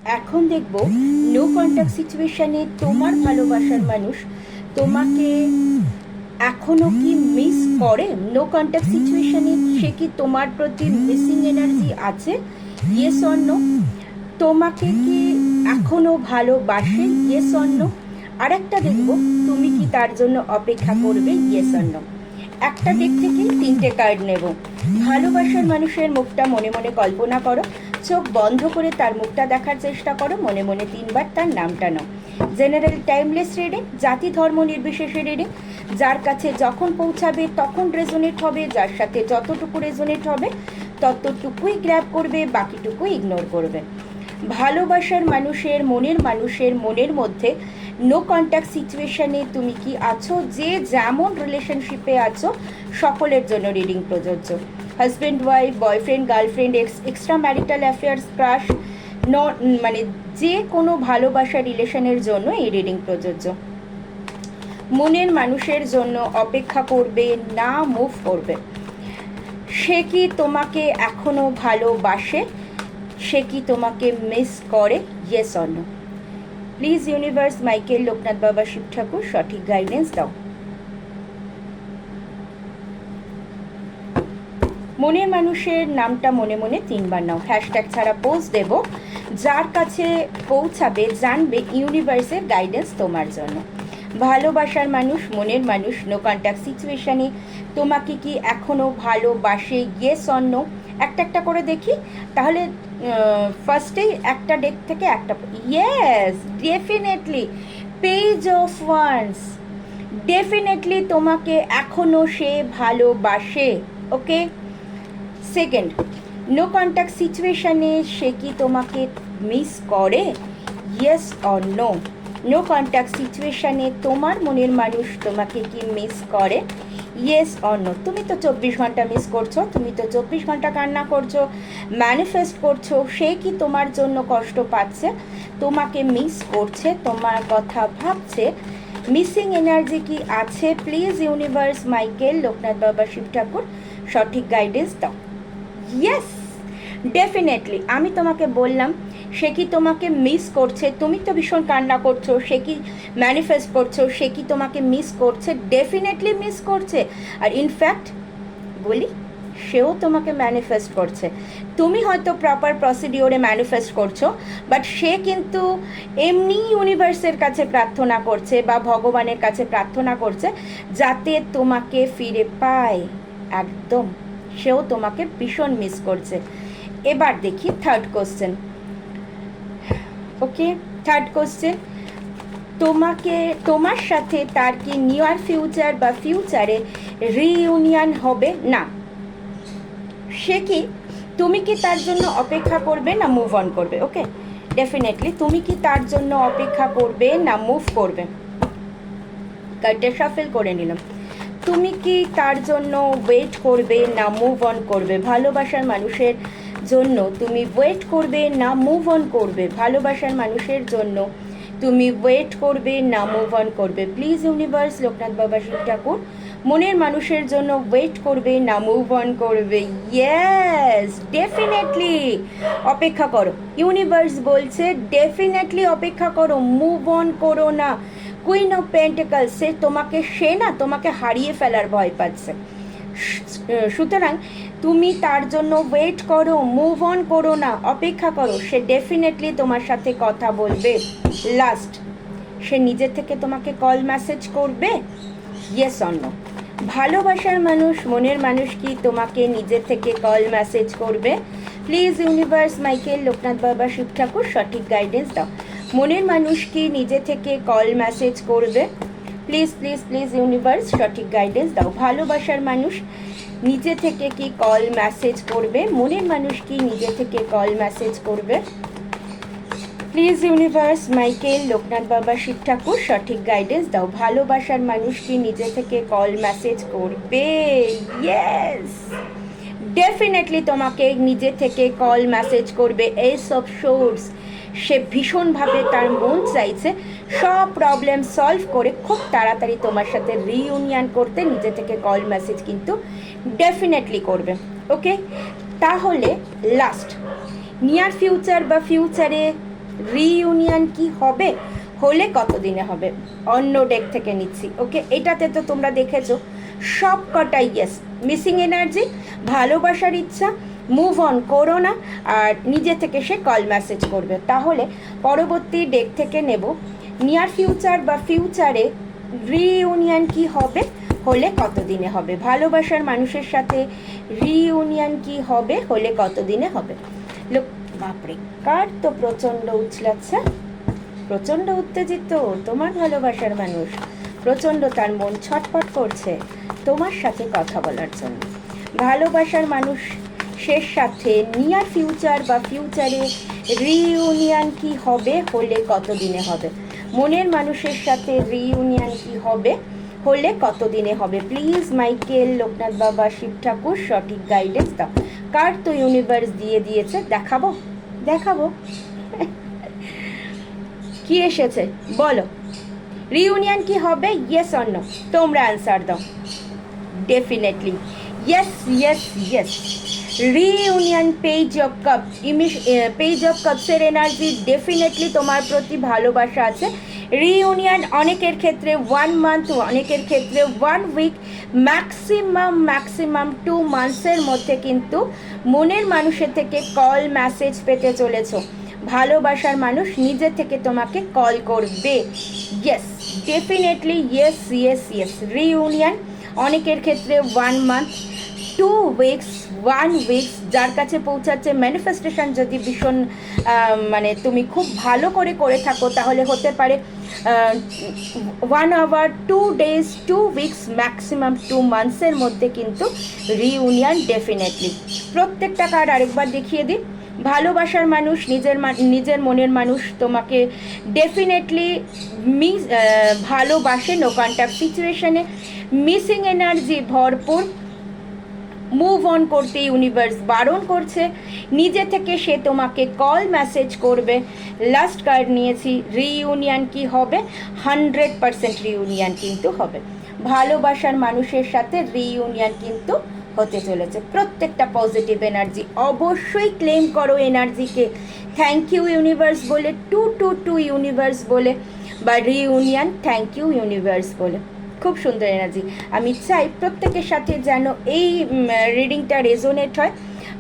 এখন দেখব no contact সিচুয়েশনে তোমার ভালোবাসার মানুষ তোমাকে এখনো কি মিস করে। নো কন্ট্যাক্ট সিচুয়েশনে সে কি তোমার প্রতি মিসিং এনার্জি আছে, ইয়েস অর নো। তোমাকে কি এখনো ভালোবাসে, ইয়েস অর নো। আর একটা দেখব তুমি কি তার জন্য অপেক্ষা করবে, ইয়েস অর নো। একটা ডেক থেকে তিনটে কার্ড নেব। ভালোবাসার মানুষের মুখটা মনে মনে কল্পনা করো, চোখ বন্ধ করে তার মুখটা দেখার চেষ্টা করো, মনে মনে 3বার তার নামটা নাও। জেনারেল টাইমলেস রিডিং, জাতি ধর্ম নির্বিশেষে রিডিং। যার কাছে যখন পৌঁছাবে তখন রেজোনেট হবে, যার সাথে যতটুকু রেজোনেট হবে ততটুকুই গ্র্যাব করবে, বাকিটুকু ইগনোর করবে। ভালোবাসার মানুষের মনের মধ্যে নো কন্ট্যাক্ট সিচুয়েশনে তুমি কি আছো, যে যেমন রিলেশনশিপে আছো সকলের জন্য রিডিং প্রযোজ্য। Husband wife, boyfriend girlfriend, extra marital affairs, crush, মানে যে কোনো ভালোবাসা রিলেশনের জন্য এই রিডিং প্রযোজ্য। মনের মানুষের জন্য অপেক্ষা করবে না মুভ করবে। সে কি তোমাকে এখনো ভালোবাসে, সে কি তোমাকে মিস করে, yes or no. Please universe, Michael, Loknath Baba, Shiva ঠাকুর সঠিক গাইডেন্স দাও। মনের মানুষের নামটা মনে মনে 3বার নাও। হ্যাশট্যাগ ছাড়া পোস্ট দেব, যার কাছে পৌঁছাবে জানবে ইউনিভার্সের গাইডেন্স তোমার জন্য। ভালোবাসার মানুষ, মনের মানুষ নো কন্ট্যাক্ট সিচুয়েশনে তোমাকে কি এখনো ভালোবাসে, ইয়েস অর নো। একটা একটা করে দেখি, তাহলে ফার্স্টেই একটা ডেক থেকে একটা। Yes, definitely page of wands, definitely তোমাকে এখনো সে ভালোবাসে। ওকে। সেকেন্ড, নো কন্ট্যাক্ট সিচুয়েশনে সে কি তোমাকে মিস করে, yes or no. No contact সিচুয়েশনে তোমার মনের মানুষ তোমাকে কি মিস করে, ইয়েস অর নো। তুমি তো 24 ঘন্টা মিস করছো, তুমি তো 24 ঘন্টা কান্না করছো, ম্যানিফেস্ট করছো। সে কি তোমার জন্য কষ্ট পাচ্ছে, তোমাকে মিস করছে, তোমার কথা ভাবছে। মিসিং এনার্জি কি আছে, please universe, Michael, Loknath Baba, Shiva ঠাকুর সঠিক গাইডেন্স দাও। ইয়েস, ডেফিনেটলি আমি তোমাকে বললাম সে কি তোমাকে মিস করছে, তুমি তো ভীষণ কান্না করছো, সে কি ম্যানিফেস্ট করছো, সে কি তোমাকে মিস করছে, ডেফিনেটলি মিস করছে। আর ইনফ্যাক্ট বলি, সেও তোমাকে ম্যানিফেস্ট করছে। তুমি হয়তো প্রপার প্রসিডিওরে ম্যানিফেস্ট করছো, বাট সে কিন্তু এমনি ইউনিভার্সের কাছে প্রার্থনা করছে বা ভগবানের কাছে প্রার্থনা করছে যাতে তোমাকে ফিরে পায়। একদম, সেও তোমাকে ভীষণ মিস করছে। এবার দেখি থার্ড কোশ্চেন। ওকে, থার্ড কোশ্চেন, তোমাকে, তোমার সাথে তার কি নিয়ার ফিউচার বা ফিউচারে রিইউনিয়ন হবে না। সে কি, তুমি কি তার জন্য অপেক্ষা করবে না মুভ অন করবে। ওকে, ডেফিনেটলি তুমি কি তার জন্য অপেক্ষা করবে না মুভ করবে। কার্ডটা শাফেল করে নিলাম। তুমি কি তার জন্য ওয়েট করবে না মুভ অন করবে। ভালোবাসার মানুষের জন্য তুমি ওয়েট করবে না মুভ অন করবে। ভালোবাসার মানুষের জন্য তুমি ওয়েট করবে না মুভ অন করবে। প্লিজ ইউনিভার্স, লোকনাথ বাবা, শিব ঠাকুর মনের মানুষের জন্য ওয়েট করবে না মুভ অন করবে। ইয়েস, ডেফিনেটলি অপেক্ষা করো। ইউনিভার্স বলছে ডেফিনেটলি অপেক্ষা করো, মুভ অন করো না। কুইন অফ পেন্টিকলস, সে না তোমাকে হারিয়ে ফেলার ভয় পাচ্ছে। সুতরাং তুমি তার জন্য ওয়েট করো, মুভ অন করো না, অপেক্ষা করো। সে ডেফিনেটলি তোমার সাথে কথা বলবে। লাস্ট, সে নিজে থেকে তোমাকে কল মেসেজ করবে, ইয়েস অর নো। ভালোবাসার মানুষ, মনের মানুষ কি তোমাকে নিজে থেকে কল মেসেজ করবে। Please universe, Michael, Loknath Baba, Shiva ঠাকুর সঠিক গাইডেন্স দাও। মনের মানুষ কি নিজে থেকে কল মেসেজ করবে। প্লিজ প্লিজ প্লিজ ইউনিভার্স সঠিক গাইডেন্স দাও। ভালোবাসার মানুষ নিজে থেকে কি কল মেসেজ করবে। মনের মানুষ কি নিজে থেকে কল মেসেজ করবে। Please universe, Michael, Loknath Baba, Shiva ঠাকুর সঠিক গাইডেন্স দাও। ভালোবাসার মানুষ কি নিজে থেকে কল মেসেজ করবে। ইয়েস, ডেফিনেটলি তোমাকে নিজে থেকে কল মেসেজ করবে। এস অফ সোর্স, সে ভীষণভাবে তার মন চাইছে সব প্রবলেম সলভ করে খুব তাড়াতাড়ি তোমার সাথে রিইউনিয়ন করতে। নিজে থেকে কল মেসেজ কিন্তু ডেফিনেটলি করবে। ওকে, তাহলে লাস্ট, নিয়ার ফিউচার বা ফিউচারে রিইউনিয়ন কি হবে, হলে কতদিনে হবে? অন্য ডেক থেকে নিচ্ছি। ওকে, এটাতে তো তোমরা দেখেছো সব কটাই ইয়েস। মিসিং এনার্জি, ভালোবাসার ইচ্ছা, মুভ অন করো না, আর নিজে থেকে সে কল মেসেজ করবে। তাহলে পরবর্তী ডেক থেকে নেব নিয়ার ফিউচার বা ফিউচারে রিইউনিয়ন কি হবে, হলে কতদিনে হবে? ভালোবাসার মানুষের সাথে রিইউনিয়ন কি হবে, হলে কতদিনে হবে? লোক বাপরে, কার তো প্রচণ্ড উছলাচ্ছে, প্রচণ্ড উত্তেজিত তোমার ভালোবাসার মানুষ, প্রচণ্ড তার মন ছটফট করছে তোমার সাথে কথা বলার জন্য। ভালোবাসার মানুষের সাথে নিয়ার ফিউচার বা ফিউচারে রিইউনিয়ন কি হবে, হলে কতদিনে হবে? মনের মানুষের সাথে রিইউনিয়ন কি হবে, হলে কতদিনে হবে? প্লিজ মাইকেল, লোকনাথ বাবা, শিব ঠাকুর সঠিক গাইডেন্স দাও। কার তো ইউনিভার্স দিয়ে দিয়েছে, দেখাবো দেখাবো কি এসেছে বলো? রিইউনিয়ন কি হবে, ইয়েস অর নো? তোমরা অ্যান্সার দাও। Definitely yes yes yes. Reunion, page of cup, page of কাপসের এনার্জি ডেফিনেটলি তোমার প্রতি ভালোবাসা আছে। রিইউনিয়ন অনেকের ক্ষেত্রে 1 মান্থ, অনেকের ক্ষেত্রে 1 উইক, ম্যাক্সিমাম 2 মান্থসের মধ্যে কিন্তু মনের মানুষের থেকে কল মেসেজ পেতে চলেছো। ভালোবাসার মানুষ নিজে থেকে তোমাকে কল করবে। Yes, definitely yes yes yes. Reunion অনেকের ক্ষেত্রে 1 মান্থ, 2 উইকস, 1 উইকস, যার কাছে পৌঁছাচ্ছে ম্যানিফেস্টেশন যদি ভীষণ মানে তুমি খুব ভালো করে থাকো, তাহলে হতে পারে 1 আওয়ার, 2 ডেজ, 2 উইকস, ম্যাক্সিমাম 2 মান্থসের মধ্যে কিন্তু রিইউনিয়ন ডেফিনেটলি। প্রত্যেকটা কার্ড আরেকবার দেখিয়ে দিই। ভালোবাসার মানুষ, নিজের মনের মানুষ তোমাকে ডেফিনেটলি ভালোবাসে, নো কন্ট্যাক্ট সিচুয়েশনে, মিসিং এনার্জি ভরপুর, মুভ অন করতে ইউনিভার্স বারণ করছে, নিজে থেকে সে তোমাকে কল মেসেজ করবে। লাস্ট কার্ড নিয়েছি, রিইউনিয়ন কি হবে, 100% রিইউনিয়ন কিন্তু হবে। ভালোবাসার মানুষের সাথে রিইউনিয়ন কিন্তু হতে চলেছে। প্রত্যেকটা পজিটিভ এনার্জি অবশ্যই ক্লেম করো এনার্জিকে, থ্যাংক ইউ ইউনিভার্স বলে, 222 ইউনিভার্স বলে, বা রিইউনিয়ন থ্যাংক ইউ ইউনিভার্স বলে। খুব সুন্দর এনার্জি। আমি চাই প্রত্যেকের সাথে যেন এই রিডিংটা রেজোনেট হয়।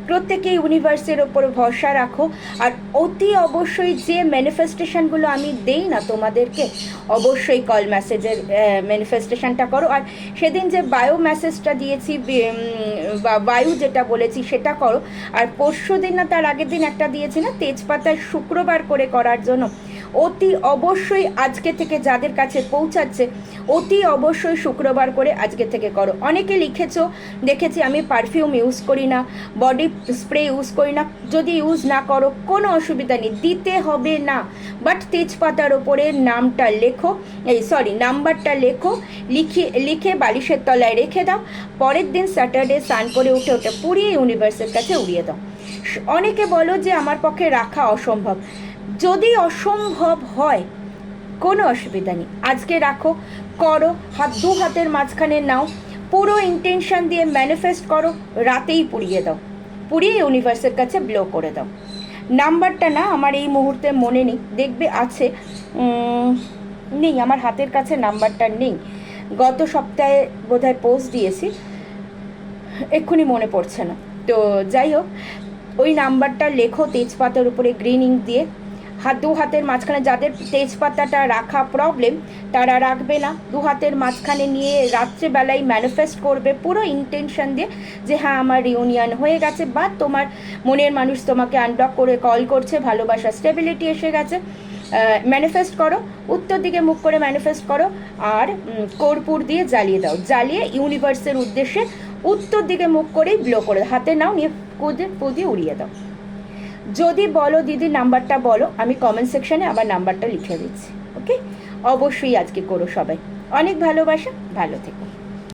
প্রত্যেকে ইউনিভার্সের ওপর ভরসা রাখো, আর অতি অবশ্যই যে ম্যানিফেস্টেশনগুলো আমি দেই না তোমাদেরকে, অবশ্যই কল মেসেজের ম্যানিফেস্টেশনটা করো। আর সেদিন যে বায়ো মেসেজটা দিয়েছি বা বায়ু যেটা বলেছি সেটা করো। আর পরশু দিন না তার আগের দিন একটা দিয়েছি না, তেজপাতায় শুক্রবার করে করার জন্য, অতি অবশ্যই আজকে থেকে যাদের কাছে পৌঁছাচ্ছে অতি অবশ্যই শুক্রবার করে আজকে থেকে করো। অনেকে লিখেছো, দেখেছি আমি পারফিউম ইউজ করি না, বডি স্প্রে ইউজ করি না। যদি ইউজ না করো কোনো অসুবিধা নেই, দিতে হবে না, বাট তেজপাতার ওপরে নামটা লেখো, নাম্বারটা লেখো, লিখে বালিশের তলায় রেখে দাও। পরের দিন স্যাটারডে স্নান করে উঠে ওটা পুড়িয়ে ইউনিভার্সের কাছে উড়িয়ে দাও। অনেকে বলো যে আমার পক্ষে রাখা অসম্ভব। যদি অসম্ভব হয় কোনো অসুবিধা নেই, আজকে রাখো, করো, দু হাতের মাঝখানে নাও, পুরো ইন্টেনশন দিয়ে ম্যানিফেস্ট করো, রাতেই পুড়িয়ে দাও, পুড়িয়ে ইউনিভার্সের কাছে ব্লো করে দাও। নাম্বারটা না আমার এই মুহূর্তে মনে নেই, দেখবে আছে, নেই আমার হাতের কাছে নাম্বারটা নেই। গত সপ্তাহে বোধহয় পোস্ট দিয়েছি, এক্ষুনি মনে পড়ছে না। তো যাই হোক, ওই নাম্বারটা লেখো তেজপাতার উপরে গ্রিন ইঙ্ক দিয়ে, দু হাতের মাঝখানে। যাদের তেজপাতাটা রাখা প্রবলেম তারা রাখবে না, দু হাতের মাঝখানে নিয়ে রাত্রেবেলায় ম্যানিফেস্ট করবে পুরো ইন্টেনশন দিয়ে যে হ্যাঁ আমার রিউনিয়ন হয়ে গেছে, বা তোমার মনের মানুষ তোমাকে আনব্লক করে কল করছে, ভালোবাসা স্টেবিলিটি এসে গেছে। ম্যানিফেস্ট করো, উত্তর দিকে মুখ করে ম্যানিফেস্ট করো, আর কর্পূর দিয়ে জ্বালিয়ে দাও, জ্বালিয়ে ইউনিভার্সের উদ্দেশ্যে উত্তর দিকে মুখ করেই ব্লো করে হাতে নাও, নিয়ে পুঁদিয়ে উড়িয়ে দাও। যদি বলো দিদি নাম্বারটা বলো, আমি কমেন্ট সেকশানে আবার নাম্বারটা লিখে দিচ্ছি। ওকে, অবশ্যই আজকে করো সবাই। অনেক ভালোবাসা, ভালো থেকো।